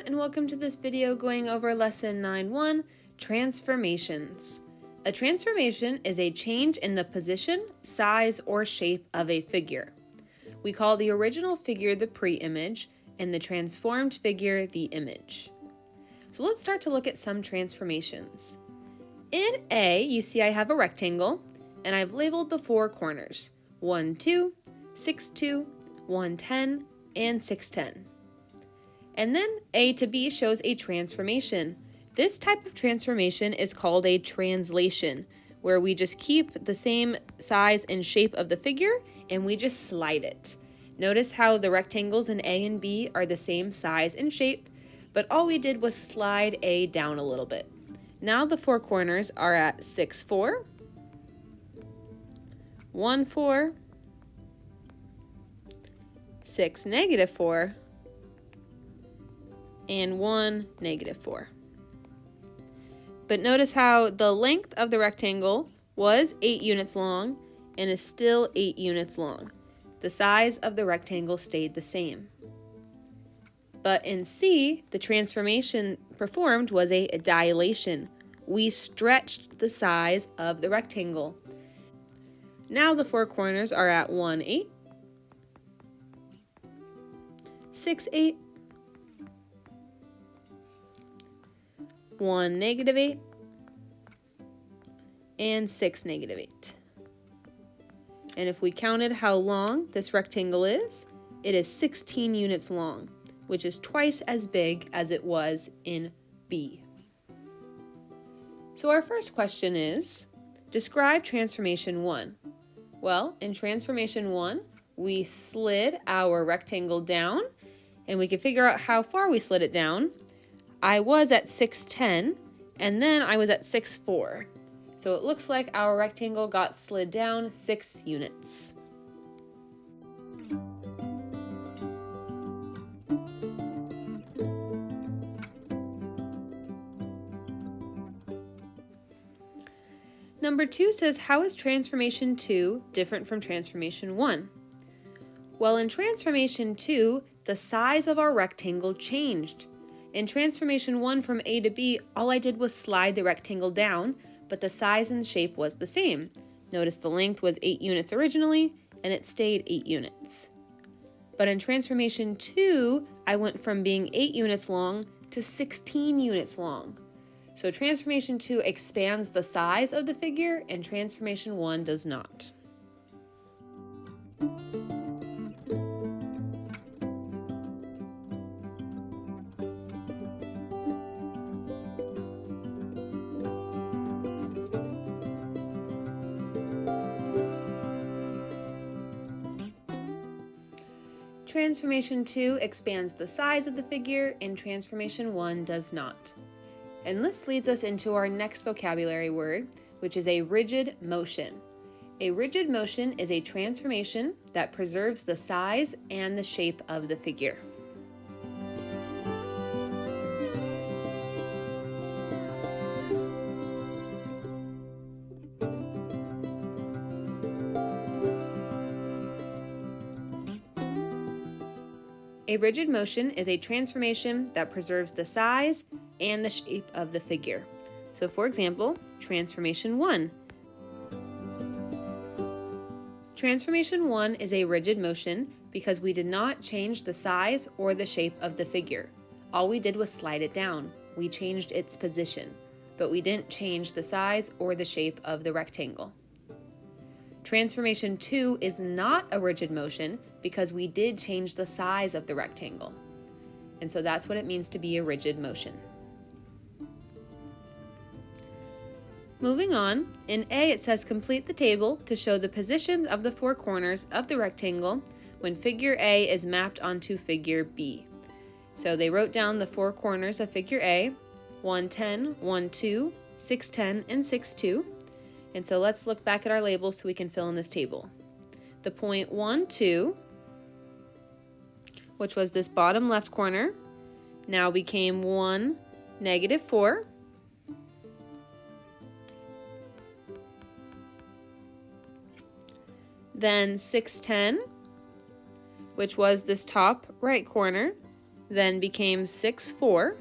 and welcome to this video going over lesson 9.1, transformations. A transformation is a change in the position, size, or shape of a figure. We call the original figure the pre-image and the transformed figure the image. So let's start to look at some transformations. In A, you see I have a rectangle, and I've labeled the four corners, 1, 2, 6, 2, 1, 10, and 6, 10. And then A to B shows a transformation. This type of transformation is called a translation, where we just keep the same size and shape of the figure and we just slide it. Notice how the rectangles in A and B are the same size and shape, but all we did was slide A down a little bit. Now the four corners are at 6, 4, 1, 4, 6, negative 4, and 1, negative 4. But notice how the length of the rectangle was 8 units long and is still 8 units long. The size of the rectangle stayed the same. But in C, the transformation performed was a dilation. We stretched the size of the rectangle. Now the four corners are at 1, 8, 6, 8, 1, negative 8, and 6, negative 8. And if we counted how long this rectangle is, it is 16 units long, which is twice as big as it was in B. So our first question is, describe transformation 1. Well, in transformation 1, we slid our rectangle down, and we can figure out how far we slid it down. I was at 610, and then I was at 6.4. So it looks like our rectangle got slid down 6 units. Number 2 says, how is transformation 2 different from transformation 1? Well, in transformation 2, the size of our rectangle changed. In transformation 1 from A to B, all I did was slide the rectangle down, but the size and shape was the same. Notice the length was 8 units originally, and it stayed 8 units. But in transformation 2, I went from being 8 units long to 16 units long. So transformation 2 expands the size of the figure, and transformation 1 does not. Transformation 2 expands the size of the figure, and transformation 1 does not. And this leads us into our next vocabulary word, which is a rigid motion. A rigid motion is a transformation that preserves the size and the shape of the figure. A rigid motion is a transformation that preserves the size and the shape of the figure. So for example, transformation 1. Transformation 1 is a rigid motion because we did not change the size or the shape of the figure. All we did was slide it down. We changed its position, but we didn't change the size or the shape of the rectangle. Transformation 2 is not a rigid motion because we did change the size of the rectangle. And so that's what it means to be a rigid motion. Moving on, in A it says complete the table to show the positions of the four corners of the rectangle when figure A is mapped onto figure B. So they wrote down the four corners of figure A, 1, 10, 1, 2, 6, 10, and 6, 2. And so let's look back at our labels so we can fill in this table. The point 1, 2, which was this bottom left corner, now became 1, negative 4. Then 6, 10, which was this top right corner, then became 6, 4.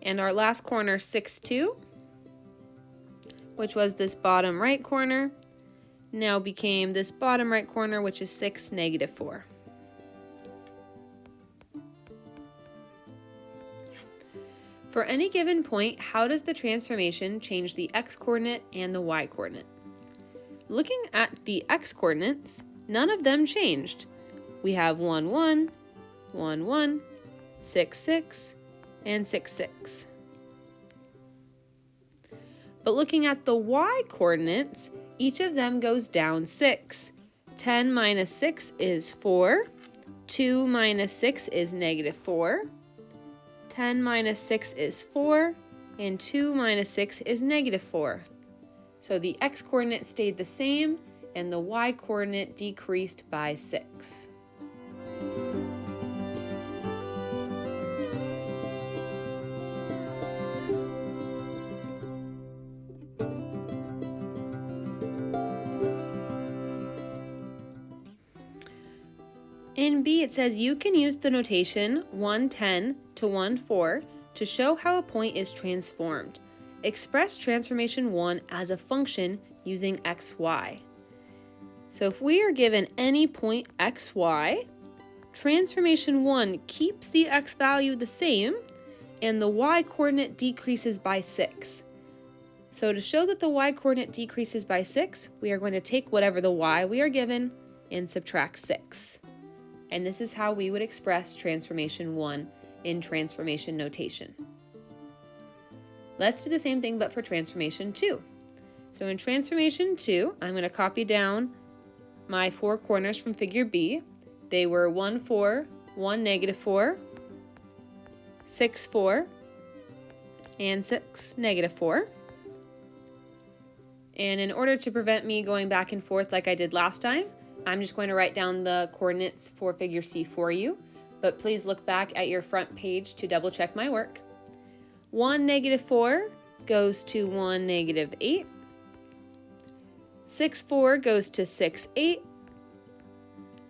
And our last corner, 6, 2, which was this bottom right corner, now became this bottom right corner, which is 6, negative 4. For any given point, how does the transformation change the x-coordinate and the y-coordinate? Looking at the x-coordinates, none of them changed. We have 1, 1, 1, 1, 6, 6, and 6, 6. But looking at the y-coordinates, each of them goes down 6. 10 minus 6 is 4. 2 minus 6 is negative 4. 10 minus 6 is 4. And 2 minus 6 is negative 4. So the x-coordinate stayed the same, and the y-coordinate decreased by 6. In B, it says you can use the notation 110 to 1,4 to show how a point is transformed. Express transformation 1 as a function using xy. So if we are given any point xy, transformation 1 keeps the x value the same and the y-coordinate decreases by 6. So to show that the y-coordinate decreases by 6, we are going to take whatever the y we are given and subtract 6. And this is how we would express transformation 1 in transformation notation. Let's do the same thing but for transformation 2. So in transformation 2, I'm going to copy down my 4 corners from figure B. They were 1, 4, 1, negative 4, 6, 4, and 6, negative 4. And in order to prevent me going back and forth like I did last time, I'm just going to write down the coordinates for figure C for you, but please look back at your front page to double check my work. 1, negative 4 goes to 1, negative 8. 6, 4 goes to 6, 8.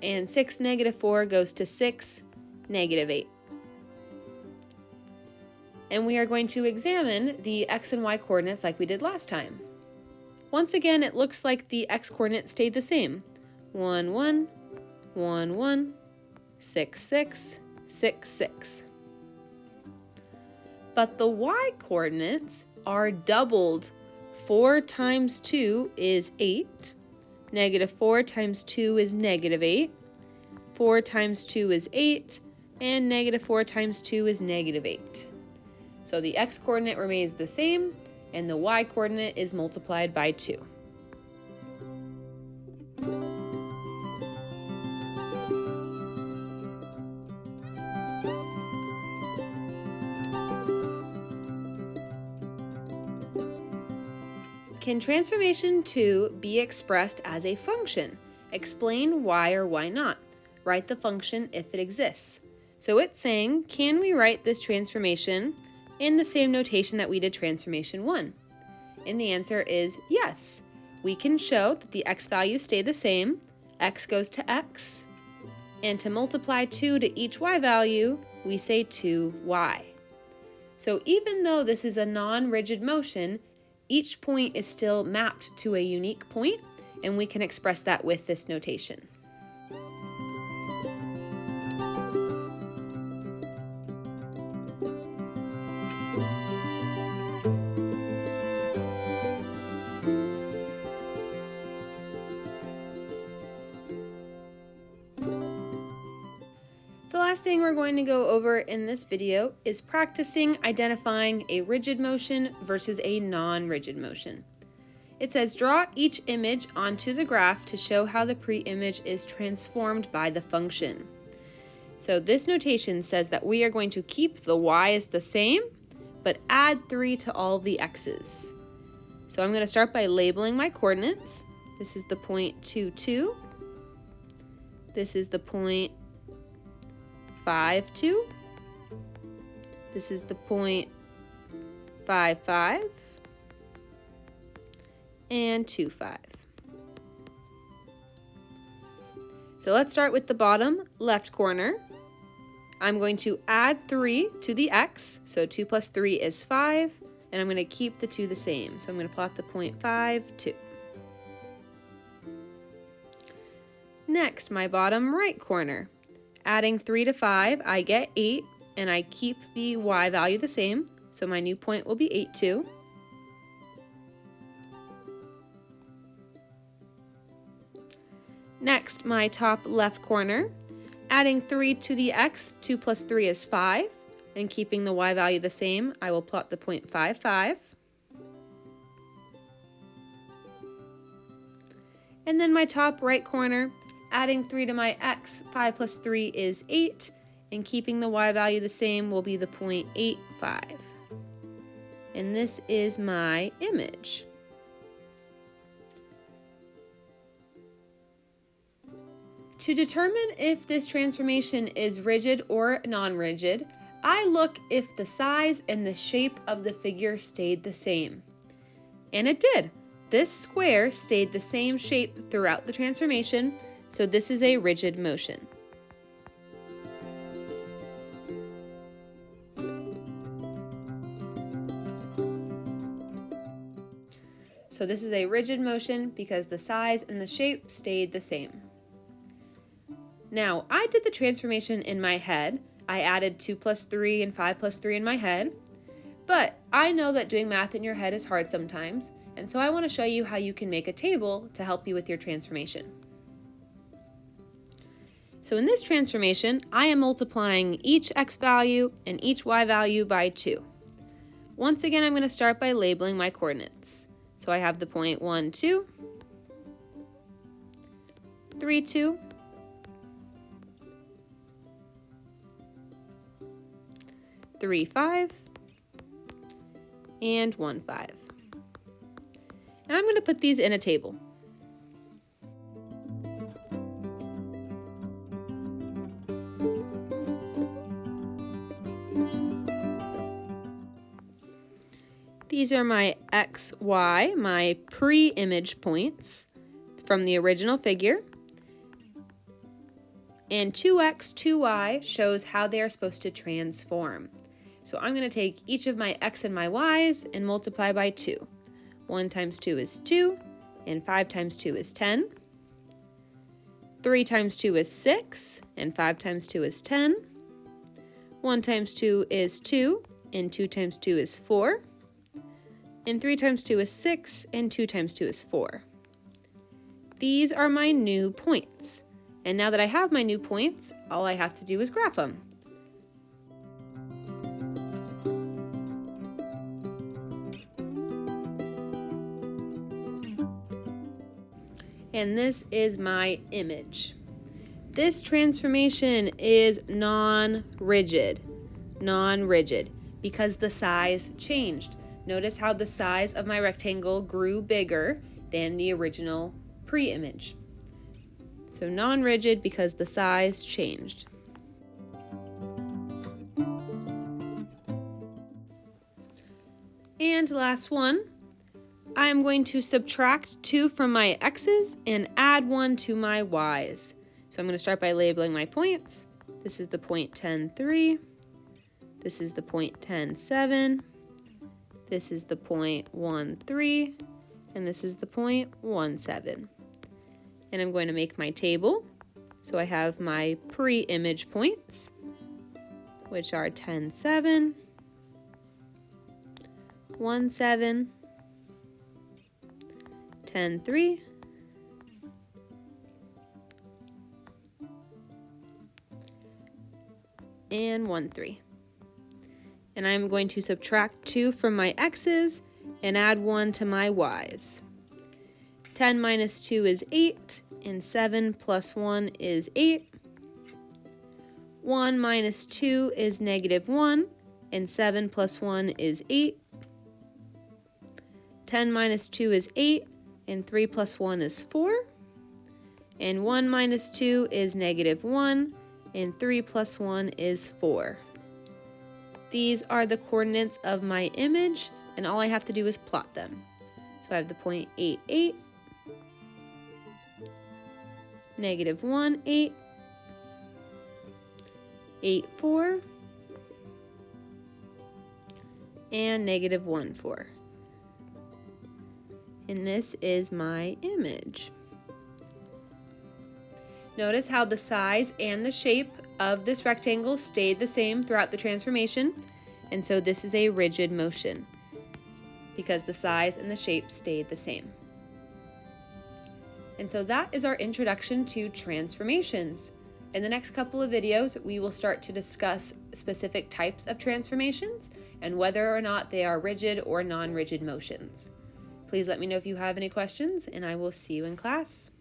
And 6, negative 4 goes to 6, negative 8. And we are going to examine the x and y coordinates like we did last time. Once again, it looks like the x coordinate stayed the same. 1, 1, 1, 1, 6, 6, 6, 6. But the y-coordinates are doubled. 4 times 2 is 8. Negative 4 times 2 is negative 8. 4 times 2 is 8. And negative 4 times 2 is negative 8. So the x-coordinate remains the same, and the y-coordinate is multiplied by 2. Can transformation 2 be expressed as a function? Explain why or why not. Write the function if it exists. So it's saying, can we write this transformation in the same notation that we did transformation 1? And the answer is yes. We can show that the x values stay the same, x goes to x, and to multiply 2 to each y value, we say 2y. So even though this is a non-rigid motion, each point is still mapped to a unique point, and we can express that with this notation. The last thing we're going to go over in this video is practicing identifying a rigid motion versus a non-rigid motion. It says draw each image onto the graph to show how the pre-image is transformed by the function. So this notation says that we are going to keep the y as the same, but add 3 to all the x's. So I'm going to start by labeling my coordinates. This is the point 2, 2. This is the point 5, 2. This is the point 5, 5. And 2, 5. So let's start with the bottom left corner. I'm going to add 3 to the x, so 2 plus 3 is 5, and I'm going to keep the 2 the same. So I'm going to plot the point 5, 2. Next, my bottom right corner. Adding 3 to 5, I get 8, and I keep the y value the same, so my new point will be 8, 2. Next, my top left corner. Adding 3 to the x, 2 plus 3 is 5, and keeping the y value the same, I will plot the point 5, 5. And then my top right corner, adding 3 to my x, 5 plus 3 is 8, and keeping the y value the same will be the point 8, 5. And this is my image. To determine if this transformation is rigid or non-rigid, I look if the size and the shape of the figure stayed the same. And it did. This square stayed the same shape throughout the transformation, so this is a rigid motion. So this is a rigid motion because the size and the shape stayed the same. Now, I did the transformation in my head. I added 2 plus 3 and 5 plus 3 in my head. But I know that doing math in your head is hard sometimes, and so I want to show you how you can make a table to help you with your transformation. So in this transformation, I am multiplying each x value and each y value by 2. Once again, I'm going to start by labeling my coordinates. So I have the point 1, 2, 3, 2, 3, 5, and 1, 5. And I'm going to put these in a table. These are my x, y, my pre-image points from the original figure. And 2x, 2y shows how they are supposed to transform. So I'm going to take each of my x and my y's and multiply by 2. 1 times 2 is 2, and 5 times 2 is 10. 3 times 2 is 6, and 5 times 2 is 10. 1 times 2 is 2, and 2 times 2 is 4. And 3 times 2 is 6, and 2 times 2 is 4. These are my new points. And now that I have my new points, all I have to do is graph them. And this is my image. This transformation is non-rigid, because the size changed. Notice how the size of my rectangle grew bigger than the original pre-image. So non-rigid because the size changed. And last one, I'm going to subtract 2 from my x's and add 1 to my y's. So I'm going to start by labeling my points. This is the point 10, 3. This is the point 10, 7. This is the point 1, 3. And this is the point 1, 7. And I'm going to make my table. So I have my pre-image points, which are 10, 7, 1, 7, 10, 3, and 1, 3. And I'm going to subtract 2 from my x's and add 1 to my y's. 10 minus 2 is 8, and 7 plus 1 is 8. 1 minus 2 is negative 1, and 7 plus 1 is 8. 10 minus 2 is 8, and 3 plus 1 is 4. And 1 minus 2 is negative 1, and 3 plus 1 is 4. These are the coordinates of my image, and all I have to do is plot them. So I have the point 8, 8, -1, 8, 8, 4, and -1, 4. And this is my image. Notice how the size and the shape of this rectangle stayed the same throughout the transformation, and so this is a rigid motion because the size and the shape stayed the same. And so that is our introduction to transformations. In the next couple of videos, we will start to discuss specific types of transformations and whether or not they are rigid or non-rigid motions. Please let me know if you have any questions, and I will see you in class.